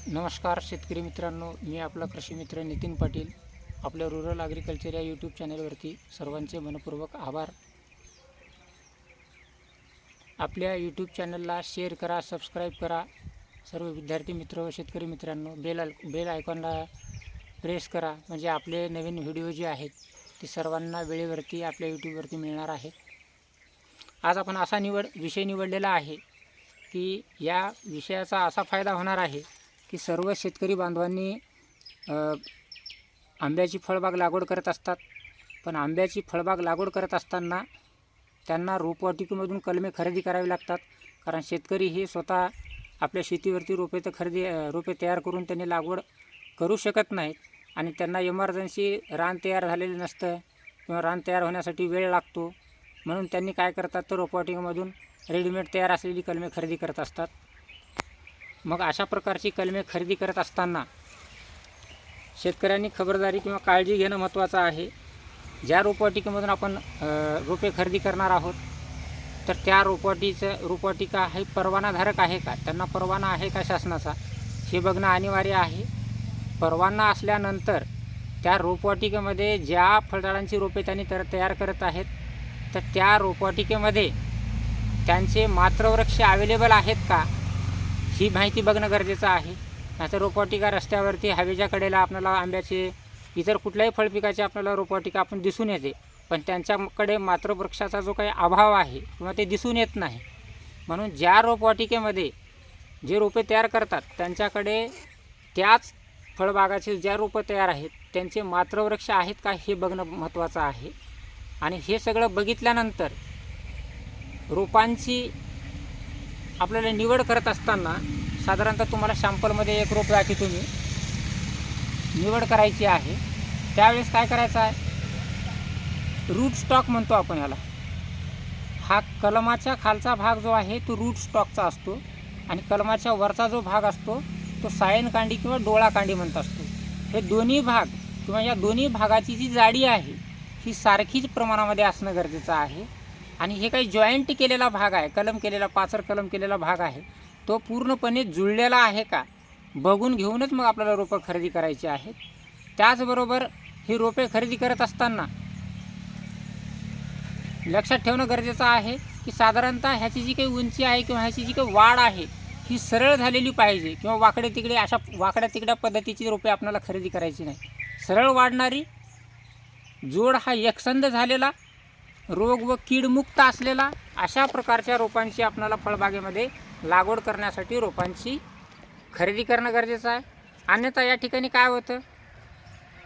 नमस्कार शेतकरी मित्रांनो, मी आपला कृषी मित्र नितीन पाटील. आपल्या रुरल ॲग्रिकल्चर या यूट्यूब चॅनलवरती सर्वांचे मनपूर्वक आभार. आपल्या यूट्यूब चॅनलला शेअर करा, सबस्क्राईब करा. सर्व विद्यार्थी मित्र व शेतकरी मित्रांनो, बेल आयकॉनला प्रेस करा, म्हणजे आपले नवीन व्हिडिओ जे आहेत ते सर्वांना वेळेवरती आपल्या यूट्यूबवरती मिळणार आहे. आज आपण असा विषय निवडलेला आहे की या विषयाचा असा फायदा होणार आहे की सर्व शेतकरी बांधवांनी आंब्याची फळबाग लागवड करत असतात. पण आंब्याची फळबाग लागवड करत असताना त्यांना रोपवाटिकेमधून कलमे खरेदी करावी लागतात. कारण शेतकरी हे स्वतः आपल्या शेतीवरती रोपे तयार करून त्यांनी लागवड करू शकत नाहीत. आणि त्यांना इमर्जन्सी रान तयार झालेलं नसतं किंवा रान तयार होण्यासाठी वेळ लागतो. म्हणून त्यांनी काय करतात तर रोपवाटिकेमधून रेडीमेड तयार असलेली कलमे खरेदी करत असतात. मग अशा प्रकारची कलमे खरेदी करत असताना शेतकऱ्यांनी खबरदारी किंवा काळजी घेणं महत्त्वाचं आहे. ज्या रोपवाटिकेमधून आपण रोपे खरेदी करणार आहोत तर त्या रोपवाटिका हे परवानाधारक आहे का, त्यांना परवाना आहे का शासनाचा, हे बघणं अनिवार्य आहे. परवाना असल्यानंतर त्या रोपवाटिकेमध्ये ज्या फळझाडांची रोपे त्यांनी तयार करत आहेत तर त्या रोपवाटिकेमध्ये त्यांचे मात्रवृक्ष अवेलेबल आहेत का, ही माहिती बघणं गरजेचं आहे. नाहीतर रोपवाटिका रस्त्यावरती हवेच्या कडेला आपल्याला आंब्याचे इतर कुठल्याही फळपिकाचे आपल्याला रोपवाटिका आपण दिसून येते, पण त्यांच्याकडे मात्रवृक्षाचा जो काही अभाव आहे किंवा ते दिसून येत नाही. म्हणून ज्या रोपवाटिकेमध्ये जे रोपे तयार करतात त्यांच्याकडे त्याच फळबागाचे ज्या रोपं तयार आहेत त्यांचे मात्रवृक्ष आहेत का हे बघणं महत्त्वाचं आहे. आणि हे सगळं बघितल्यानंतर रोपांची आपल्याला निवड करत असताना साधारणतः तुम्हाला शॅम्पलमध्ये एक रोप दाखवतो मी, निवड करायची आहे. त्यावेळेस काय करायचं आहे, रूट स्टॉक म्हणतो आपण याला. हा कलमाच्या खालचा भाग जो आहे तो रूट स्टॉकचा असतो आणि कलमाच्या वरचा जो भाग असतो तो सायन कांडी किंवा डोळा कांडी म्हणत असतो. हे दोन्ही भाग किंवा या दोन्ही भागाची जी जाडी आहे ही सारखीच प्रमाणामध्ये असणं गरजेचं आहे. आणि हे काही जॉईंट केलेला भाग आहे, पाचर कलम केलेला भाग आहे, तो पूर्णपणे जुळलेला आहे का बघून घेऊनच मग आपल्याला रोपं खरेदी करायची आहेत. त्याचबरोबर ही रोपे खरेदी करत असताना लक्षात ठेवणं गरजेचं आहे की साधारणतः ह्याची जी काही उंची आहे किंवा ह्याची जी काही वाढ आहे ही सरळ झालेली पाहिजे किंवा वाकड्या तिकड्या पद्धतीची रोपे आपल्याला खरेदी करायची नाही. सरळ वाढणारी, जोड हा एकसंध झालेला, रोग व कीडमुक्त असलेला अशा प्रकारच्या रोपांची आपल्याला फळबागेमध्ये लागवड करण्यासाठी रोपांची खरेदी करणं गरजेचं आहे. अन्यथा या ठिकाणी काय होतं,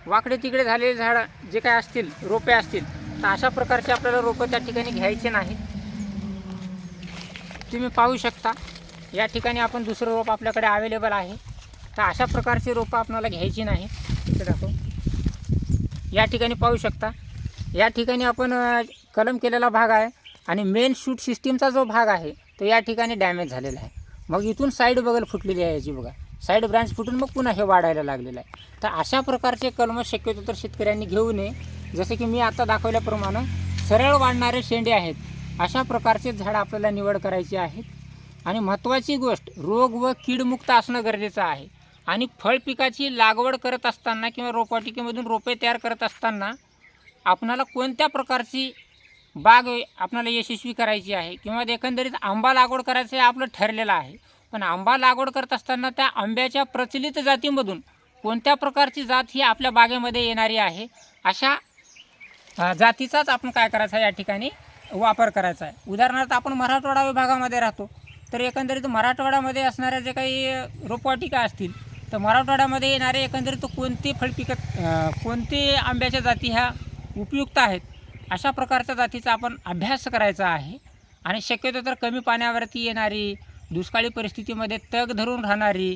वाकडे तिकडे झालेले झाडं जे काय असतील, रोपे असतील, तर अशा प्रकारचे आपल्याला रोपं त्या ठिकाणी घ्यायचे नाहीत. तुम्ही पाहू शकता या ठिकाणी आपण दुसरं रोप आपल्याकडे अवेलेबल आहे. तर अशा प्रकारची रोपं आपल्याला घ्यायची नाही. ते दाखव, या ठिकाणी पाहू शकता, या ठिकाणी आपण कलम केलेला भाग आहे आणि मेन शूट सिस्टीमचा जो भाग आहे तो या ठिकाणी डॅमेज झालेला आहे. मग इथून साईड बगल फुटलेली आहे याची, बघा साईड ब्रांच फुटून मग पुन्हा हे वाढायला लागलेलं आहे. तर अशा प्रकारचे कलम शक्यतो तर शेतकऱ्यांनी घेऊ नये. जसं की मी आता दाखवल्याप्रमाणे सरळ वाढणारे शेंडे आहेत अशा प्रकारचे झाडं आपल्याला निवड करायची आहेत. आणि महत्त्वाची गोष्ट, रोग व कीडमुक्त असणं गरजेचं आहे. आणि फळपिकाची लागवड करत असताना किंवा रोपवाटिकेमधून रोपे तयार करत असताना आपणाला कोणत्या प्रकारची बाग आपल्याला यशस्वी करायची आहे किंवा एकंदरीत आंबा लागवड करायचं आहे आपलं ठरलेलं आहे. पण आंबा लागवड करत असताना त्या आंब्याच्या प्रचलित जातीमधून कोणत्या प्रकारची जात ही आपल्या बागेमध्ये येणारी आहे अशा जातीचाच आपण काय करायचं आहे, या ठिकाणी वापर करायचा आहे. उदाहरणार्थ आपण मराठवाडा विभागामध्ये राहतो, तर एकंदरीत मराठवाड्यामध्ये असणाऱ्या जे काही रोपवाटिका असतील तर मराठवाड्यामध्ये येणारे एकंदरीत कोणते कोणते आंब्याच्या जाती ह्या उपयुक्त आहेत अशा प्रकारच्या जातीचा आपण अभ्यास करायचा आहे. आणि शक्यतो तर कमी पाण्यावरती येणारी, दुष्काळी परिस्थितीमध्ये तग धरून राहणारी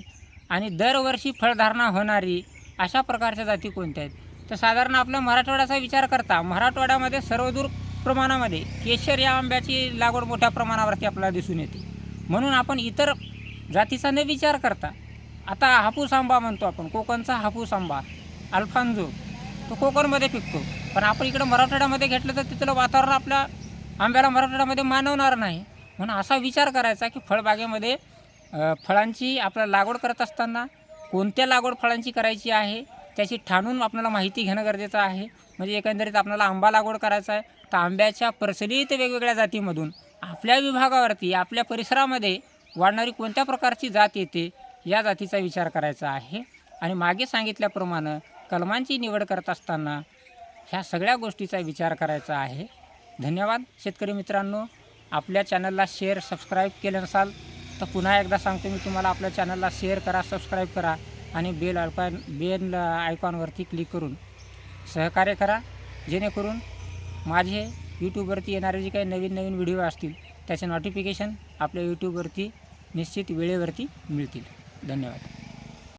आणि दरवर्षी फळधारणा होणारी अशा प्रकारच्या जाती कोणत्या आहेत. तर साधारण आपल्या मराठवाड्याचा विचार करता मराठवाड्यामध्ये सर्वदूर प्रमाणामध्ये केशर या आंब्याची लागवड मोठ्या प्रमाणावरती आपल्याला दिसून येते. म्हणून आपण इतर जातीचा न विचार करता आता हापूस आंबा म्हणतो आपण, कोकणचा हापूस आंबा अल्फान्जो, तो कोकणमध्ये पिकतो. पण आपण इकडं मराठवाड्यामध्ये घेतलं तर तिथलं वातावरण आपल्या आंब्याला मराठवाड्यामध्ये मानवणार नाही. म्हणून असा विचार करायचा की फळबागेमध्ये फळांची आपल्याला लागवड करत असताना कोणत्या लागवड फळांची करायची आहे त्याची ठाणून आपल्याला माहिती घेणं गरजेचं आहे. म्हणजे एकंदरीत आपल्याला आंबा लागवड करायचा आहे तर आंब्याच्या प्रचलित वेगवेगळ्या जातीमधून आपल्या विभागावरती आपल्या परिसरामध्ये वाढणारी कोणत्या प्रकारची जात येते या जातीचा विचार करायचा आहे. आणि मागे सांगितल्याप्रमाणे कलमांची निवड करत असताना ह्या सगळ्या गोष्टीचा विचार करायचा आहे. धन्यवाद शेतकरी मित्रांनो. आपल्या चॅनलला शेअर सबस्क्राईब केलं नसाल तर पुन्हा एकदा सांगतो मी तुम्हाला, आपल्या चॅनलला शेअर करा, सबस्क्राईब करा आणि बेल आयकॉनवरती क्लिक करून सहकार्य करा, जेणेकरून माझे यूट्यूबवरती येणारे जे काही नवीन नवीन व्हिडिओ असतील त्याचे नोटिफिकेशन आपल्या यूट्यूबवरती निश्चित वेळेवरती मिळतील. धन्यवाद.